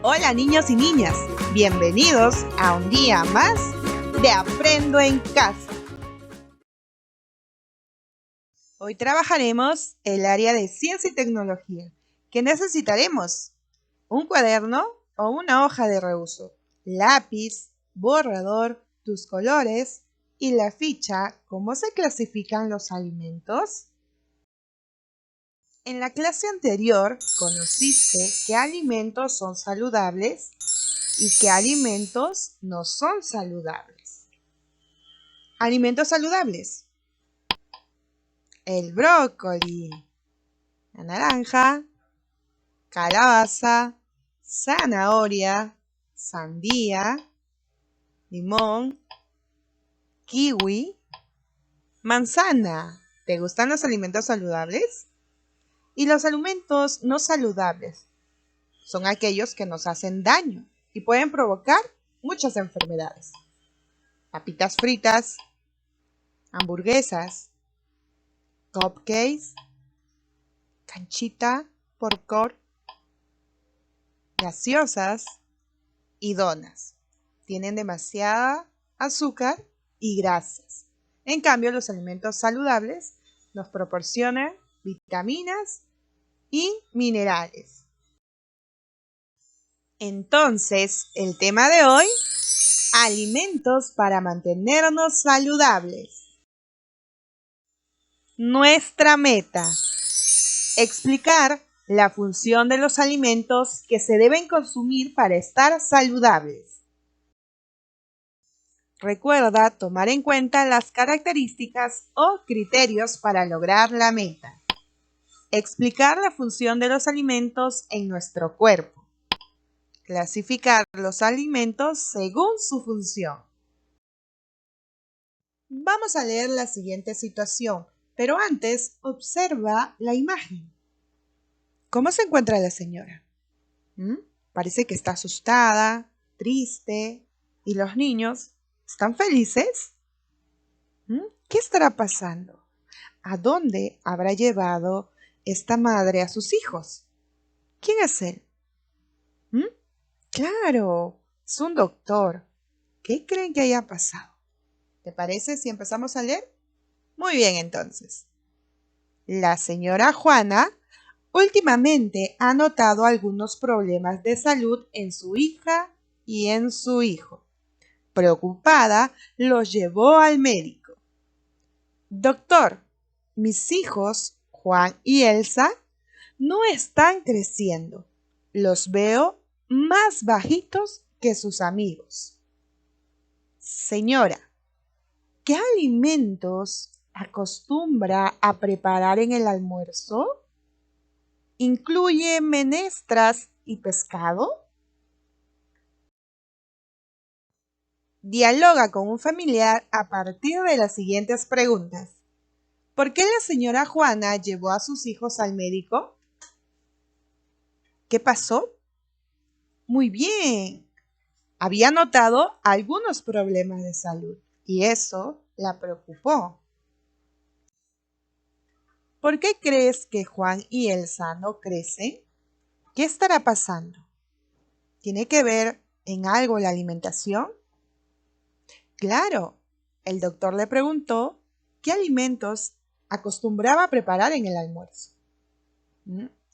Hola niños y niñas, bienvenidos a un día más de Aprendo en Casa. Hoy trabajaremos el área de ciencia y tecnología. ¿Qué necesitaremos? Un cuaderno o una hoja de reuso, lápiz, borrador, tus colores y la ficha ¿Cómo se clasifican los alimentos? En la clase anterior conociste qué alimentos son saludables y qué alimentos no son saludables. Alimentos saludables: el brócoli, la naranja, calabaza, zanahoria, sandía, limón, kiwi, manzana. ¿Te gustan los alimentos saludables? Y los alimentos no saludables son aquellos que nos hacen daño y pueden provocar muchas enfermedades. Papitas fritas, hamburguesas, cupcakes, canchita, popcorn, gaseosas y donas. Tienen demasiada azúcar y grasas. En cambio, los alimentos saludables nos proporcionan vitaminas y minerales. Entonces, el tema de hoy: alimentos para mantenernos saludables. Nuestra meta: explicar la función de los alimentos que se deben consumir para estar saludables. Recuerda tomar en cuenta las características o criterios para lograr la meta. Explicar la función de los alimentos en nuestro cuerpo. Clasificar los alimentos según su función. Vamos a leer la siguiente situación, pero antes observa la imagen. ¿Cómo se encuentra la señora? Parece que está asustada, triste. ¿Y los niños están felices? ¿Qué estará pasando? ¿A dónde habrá llevado esta madre a sus hijos? ¿Quién es él? Claro, es un doctor. ¿Qué creen que haya pasado? ¿Te parece si empezamos a leer? Muy bien, entonces. La señora Juana últimamente ha notado algunos problemas de salud en su hija y en su hijo. Preocupada, los llevó al médico. Doctor, mis hijos, Juan y Elsa, no están creciendo. Los veo más bajitos que sus amigos. Señora, ¿qué alimentos acostumbra a preparar en el almuerzo? ¿Incluye menestras y pescado? Dialoga con un familiar a partir de las siguientes preguntas. ¿Por qué la señora Juana llevó a sus hijos al médico? ¿Qué pasó? Muy bien. Había notado algunos problemas de salud y eso la preocupó. ¿Por qué crees que Juan y Elsa no crecen? ¿Qué estará pasando? ¿Tiene que ver en algo la alimentación? Claro, el doctor le preguntó qué alimentos acostumbraba a preparar en el almuerzo.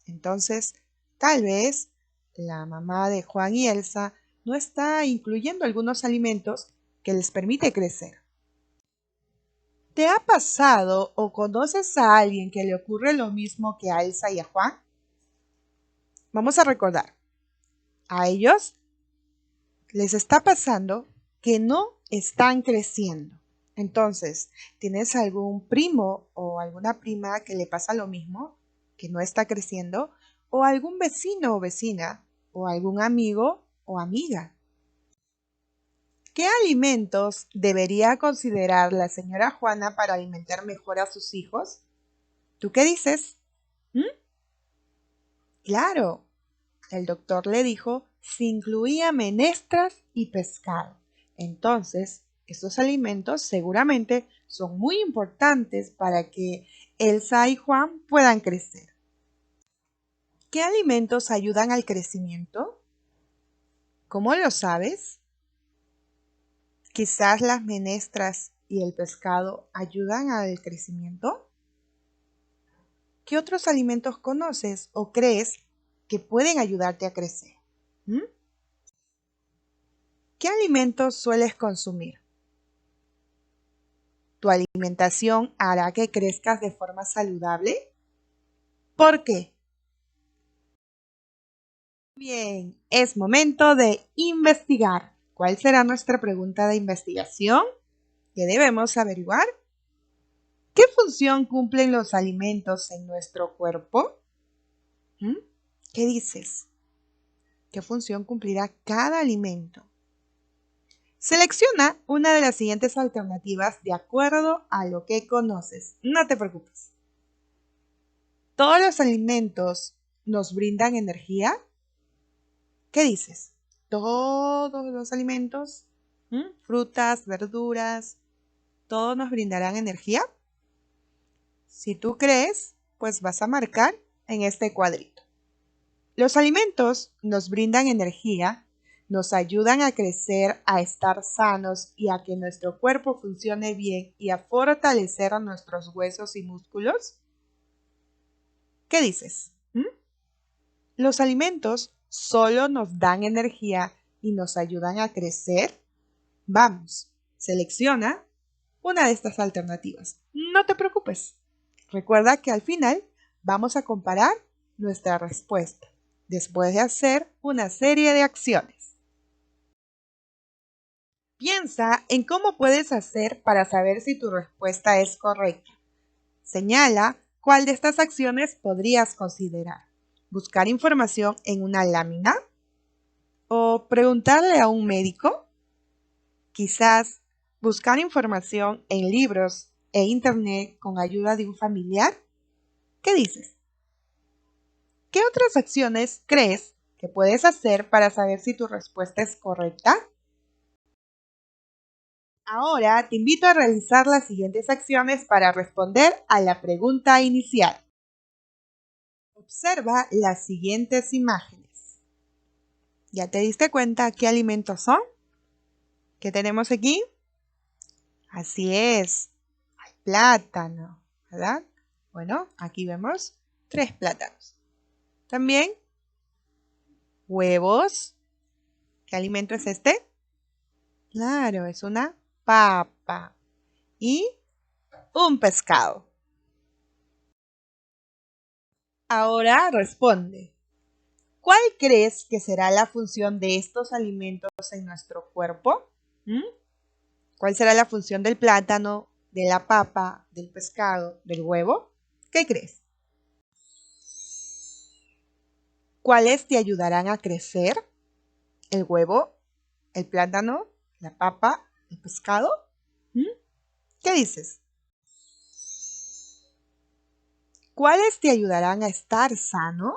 Entonces, tal vez la mamá de Juan y Elsa no está incluyendo algunos alimentos que les permite crecer. ¿Te ha pasado o conoces a alguien que le ocurre lo mismo que a Elsa y a Juan? Vamos a recordar. A ellos les está pasando que no están creciendo. Entonces, ¿tienes algún primo o alguna prima que le pasa lo mismo, que no está creciendo? ¿O algún vecino o vecina? ¿O algún amigo o amiga? ¿Qué alimentos debería considerar la señora Juana para alimentar mejor a sus hijos? ¿Tú qué dices? Claro, el doctor le dijo si incluía menestras y pescado. Entonces, estos alimentos seguramente son muy importantes para que Elsa y Juan puedan crecer. ¿Qué alimentos ayudan al crecimiento? ¿Cómo lo sabes? Quizás las menestras y el pescado ayudan al crecimiento. ¿Qué otros alimentos conoces o crees que pueden ayudarte a crecer? ¿Mm? ¿Qué alimentos sueles consumir? ¿Tu alimentación hará que crezcas de forma saludable? ¿Por qué? Bien, es momento de investigar. ¿Cuál será nuestra pregunta de investigación? ¿Qué debemos averiguar? ¿Qué función cumplen los alimentos en nuestro cuerpo? ¿Mm? ¿Qué dices? ¿Qué función cumplirá cada alimento? Selecciona una de las siguientes alternativas de acuerdo a lo que conoces. No te preocupes. ¿Todos los alimentos nos brindan energía? ¿Qué dices? ¿Todos los alimentos? Frutas, verduras, ¿todos nos brindarán energía? Si tú crees, pues vas a marcar en este cuadrito. Los alimentos nos brindan energía, nos ayudan a crecer, a estar sanos y a que nuestro cuerpo funcione bien y a fortalecer a nuestros huesos y músculos. ¿Qué dices? ¿Los alimentos solo nos dan energía y nos ayudan a crecer? Vamos, selecciona una de estas alternativas. No te preocupes. Recuerda que al final vamos a comparar nuestra respuesta después de hacer una serie de acciones. Piensa en cómo puedes hacer para saber si tu respuesta es correcta. Señala cuál de estas acciones podrías considerar. Buscar información en una lámina o preguntarle a un médico. Quizás buscar información en libros e internet con ayuda de un familiar. ¿Qué dices? ¿Qué otras acciones crees que puedes hacer para saber si tu respuesta es correcta? Ahora te invito a realizar las siguientes acciones para responder a la pregunta inicial. Observa las siguientes imágenes. ¿Ya te diste cuenta qué alimentos son? ¿Qué tenemos aquí? Así es, hay plátano, ¿verdad? Bueno, aquí vemos 3 plátanos. También huevos. ¿Qué alimento es este? Claro, es una papa. Y un pescado. Ahora responde. ¿Cuál crees que será la función de estos alimentos en nuestro cuerpo? ¿Cuál será la función del plátano, de la papa, del pescado, del huevo? ¿Qué crees? ¿Cuáles te ayudarán a crecer? ¿El huevo, el plátano, la papa, el pescado? ¿Qué dices? ¿Cuáles te ayudarán a estar sano?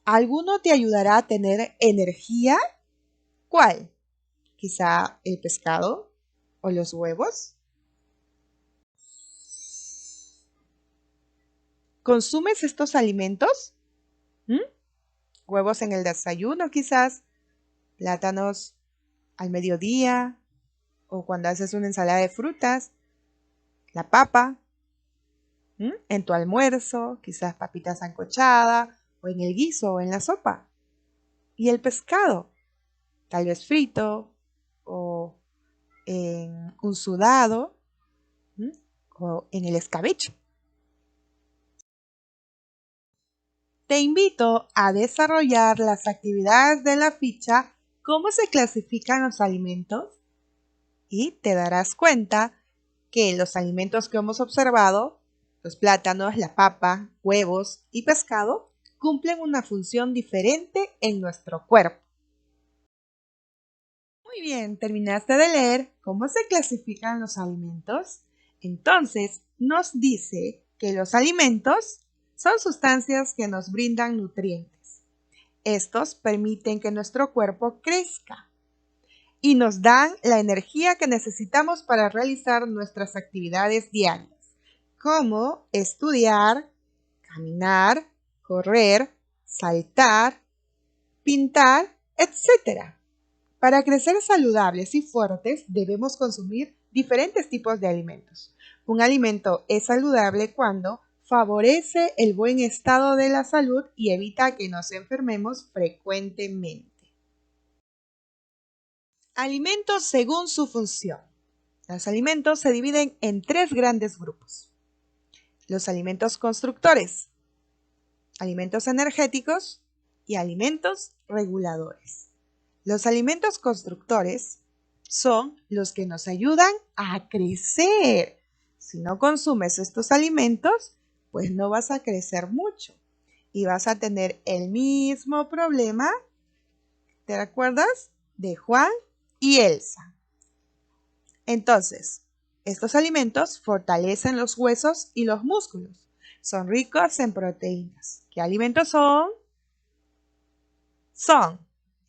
¿Alguno te ayudará a tener energía? ¿Cuál? Quizá el pescado o los huevos. ¿Consumes estos alimentos? Huevos en el desayuno quizás, plátanos al mediodía o cuando haces una ensalada de frutas, la papa, en tu almuerzo, quizás papita sancochada o en el guiso o en la sopa. Y el pescado, tal vez frito o en un sudado o en el escabeche. Te invito a desarrollar las actividades de la ficha, cómo se clasifican los alimentos, y te darás cuenta que los alimentos que hemos observado, los plátanos, la papa, huevos y pescado, cumplen una función diferente en nuestro cuerpo. Muy bien, ¿terminaste de leer cómo se clasifican los alimentos? Entonces, nos dice que los alimentos son sustancias que nos brindan nutrientes. Estos permiten que nuestro cuerpo crezca y nos dan la energía que necesitamos para realizar nuestras actividades diarias, como estudiar, caminar, correr, saltar, pintar, etc. Para crecer saludables y fuertes debemos consumir diferentes tipos de alimentos. Un alimento es saludable cuando favorece el buen estado de la salud y evita que nos enfermemos frecuentemente. Alimentos según su función. Los alimentos se dividen en tres grandes grupos. Los alimentos constructores, alimentos energéticos y alimentos reguladores. Los alimentos constructores son los que nos ayudan a crecer. Si no consumes estos alimentos, pues no vas a crecer mucho y vas a tener el mismo problema, ¿te acuerdas? De Juan y Elsa. Entonces, estos alimentos fortalecen los huesos y los músculos. Son ricos en proteínas. ¿Qué alimentos son? Son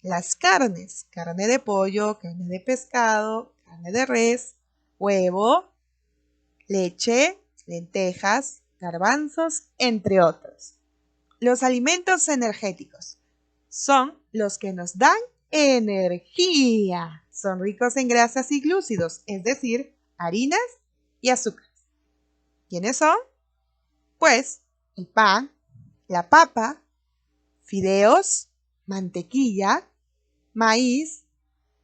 las carnes, carne de pollo, carne de pescado, carne de res, huevo, leche, lentejas, garbanzos, entre otros. Los alimentos energéticos son los que nos dan energía. Son ricos en grasas y glúcidos, es decir, harinas y azúcares. ¿Quiénes son? Pues el pan, la papa, fideos, mantequilla, maíz,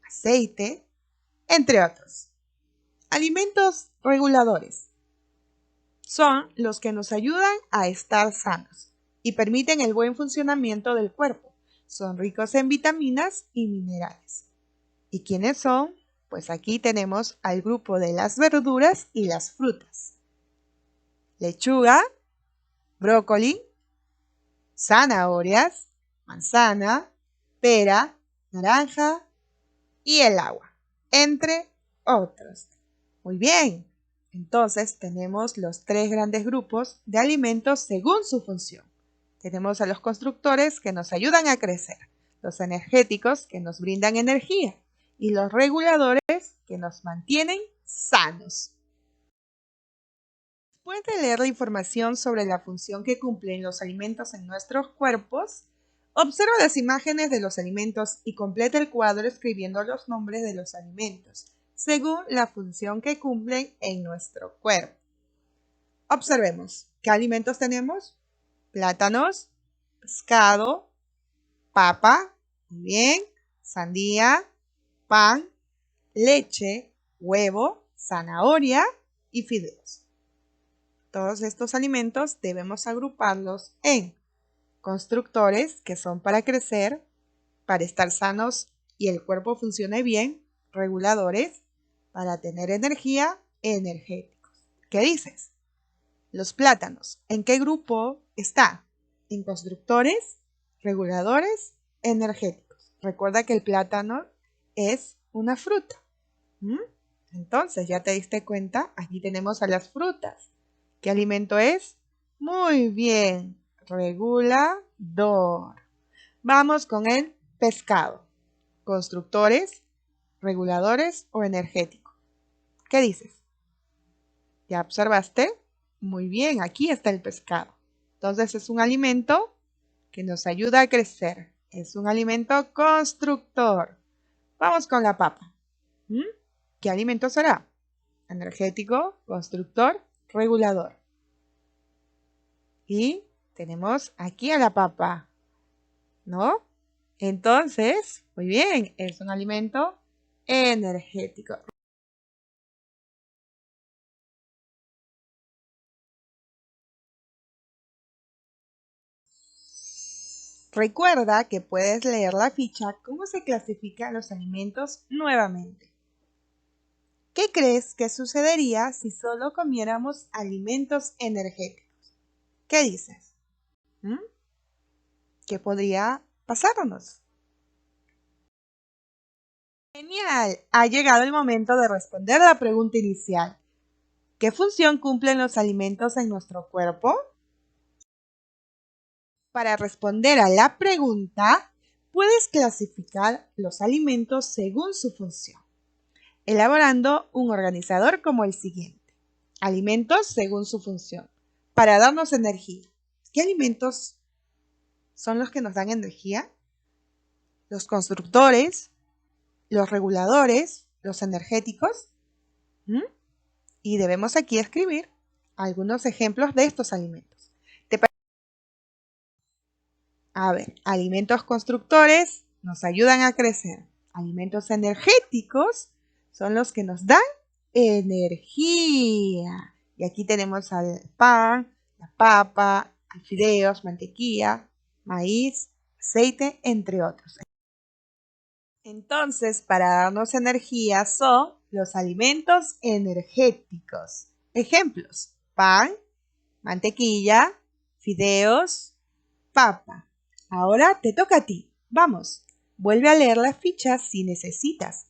aceite, entre otros. Alimentos reguladores son los que nos ayudan a estar sanos y permiten el buen funcionamiento del cuerpo. Son ricos en vitaminas y minerales. ¿Y quiénes son? Pues aquí tenemos al grupo de las verduras y las frutas. Lechuga, brócoli, zanahorias, manzana, pera, naranja y el agua, entre otros. Muy bien, entonces tenemos los tres grandes grupos de alimentos según su función. Tenemos a los constructores que nos ayudan a crecer, los energéticos que nos brindan energía y los reguladores que nos mantienen sanos. Después de leer la información sobre la función que cumplen los alimentos en nuestros cuerpos, observa las imágenes de los alimentos y completa el cuadro escribiendo los nombres de los alimentos, según la función que cumplen en nuestro cuerpo. Observemos, ¿qué alimentos tenemos? Plátanos, pescado, papa, muy bien, sandía, pan, leche, huevo, zanahoria y fideos. Todos estos alimentos debemos agruparlos en constructores, que son para crecer, para estar sanos y el cuerpo funcione bien, reguladores, para tener energía, energéticos. ¿Qué dices? Los plátanos, ¿en qué grupo está? En constructores, reguladores, energéticos. Recuerda que el plátano es una fruta. Entonces, ya te diste cuenta, aquí tenemos a las frutas. ¿Qué alimento es? Muy bien, regulador. Vamos con el pescado. Constructores, reguladores o energéticos. ¿Qué dices? ¿Ya observaste? Muy bien, aquí está el pescado. Entonces es un alimento que nos ayuda a crecer. Es un alimento constructor. Vamos con la papa. ¿Qué alimento será? Energético, constructor, regulador. Y tenemos aquí a la papa, ¿no? Entonces, muy bien, es un alimento energético. Recuerda que puedes leer la ficha cómo se clasifican los alimentos nuevamente. ¿Qué crees que sucedería si solo comiéramos alimentos energéticos? ¿Qué dices? ¿Qué podría pasarnos? Genial, ha llegado el momento de responder la pregunta inicial. ¿Qué función cumplen los alimentos en nuestro cuerpo? Para responder a la pregunta, puedes clasificar los alimentos según su función, elaborando un organizador como el siguiente. Alimentos según su función. Para darnos energía. ¿Qué alimentos son los que nos dan energía? Los constructores, los reguladores, los energéticos. Y debemos aquí escribir algunos ejemplos de estos alimentos. A ver, alimentos constructores nos ayudan a crecer. Alimentos energéticos son los que nos dan energía. Y aquí tenemos al pan, la papa, fideos, mantequilla, maíz, aceite, entre otros. Entonces, para darnos energía son los alimentos energéticos. Ejemplos: pan, mantequilla, fideos, papa. Ahora te toca a ti. Vamos, vuelve a leer las fichas si necesitas.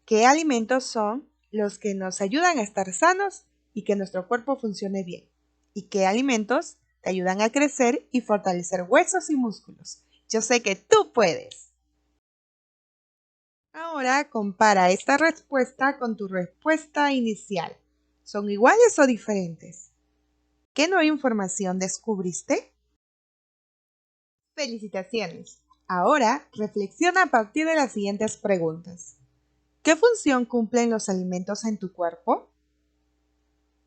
¿Qué alimentos son los que nos ayudan a estar sanos y que nuestro cuerpo funcione bien? ¿Y qué alimentos te ayudan a crecer y fortalecer huesos y músculos? Yo sé que tú puedes. Ahora compara esta respuesta con tu respuesta inicial. ¿Son iguales o diferentes? ¿Qué nueva información descubriste? ¡Felicitaciones! Ahora reflexiona a partir de las siguientes preguntas. ¿Qué función cumplen los alimentos en tu cuerpo?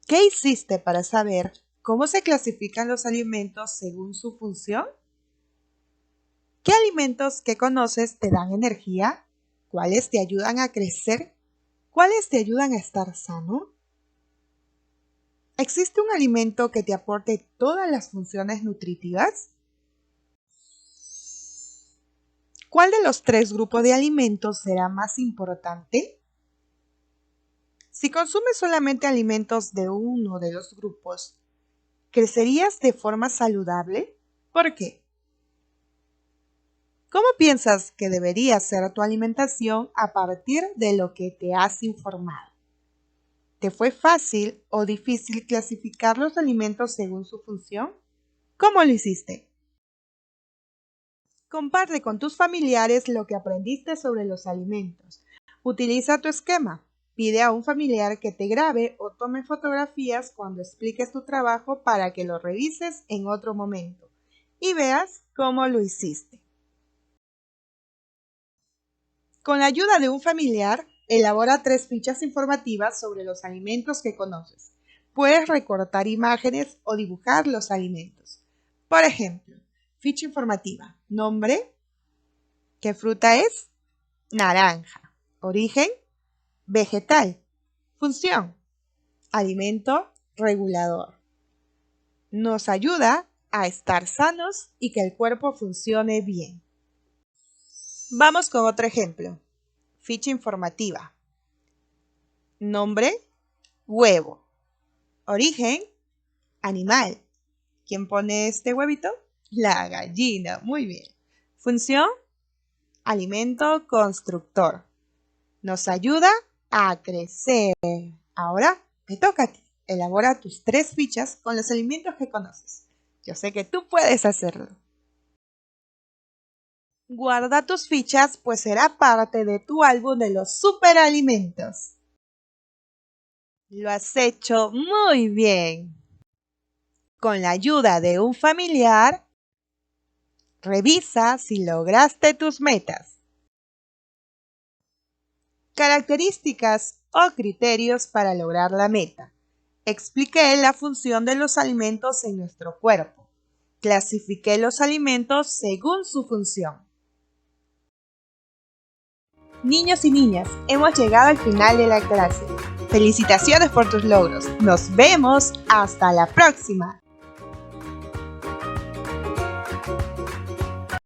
¿Qué hiciste para saber cómo se clasifican los alimentos según su función? ¿Qué alimentos que conoces te dan energía? ¿Cuáles te ayudan a crecer? ¿Cuáles te ayudan a estar sano? ¿Existe un alimento que te aporte todas las funciones nutritivas? ¿Cuál de los 3 grupos de alimentos será más importante? Si consumes solamente alimentos de uno de los grupos, ¿crecerías de forma saludable? ¿Por qué? ¿Cómo piensas que debería ser tu alimentación a partir de lo que te has informado? ¿Te fue fácil o difícil clasificar los alimentos según su función? ¿Cómo lo hiciste? Comparte con tus familiares lo que aprendiste sobre los alimentos. Utiliza tu esquema. Pide a un familiar que te grabe o tome fotografías cuando expliques tu trabajo para que lo revises en otro momento y veas cómo lo hiciste. Con la ayuda de un familiar, elabora 3 fichas informativas sobre los alimentos que conoces. Puedes recortar imágenes o dibujar los alimentos. Por ejemplo, ficha informativa. Nombre. ¿Qué fruta es? Naranja. Origen. Vegetal. Función. Alimento regulador. Nos ayuda a estar sanos y que el cuerpo funcione bien. Vamos con otro ejemplo. Ficha informativa. Nombre. Huevo. Origen. Animal. ¿Quién pone este huevito? La gallina. Muy bien. Función. Alimento constructor. Nos ayuda a crecer. Ahora te toca a ti. Elabora tus 3 fichas con los alimentos que conoces. Yo sé que tú puedes hacerlo. Guarda tus fichas, pues será parte de tu álbum de los superalimentos. Lo has hecho muy bien. Con la ayuda de un familiar, revisa si lograste tus metas. Características o criterios para lograr la meta. Expliqué la función de los alimentos en nuestro cuerpo. Clasifiqué los alimentos según su función. Niños y niñas, hemos llegado al final de la clase. Felicitaciones por tus logros. Nos vemos hasta la próxima.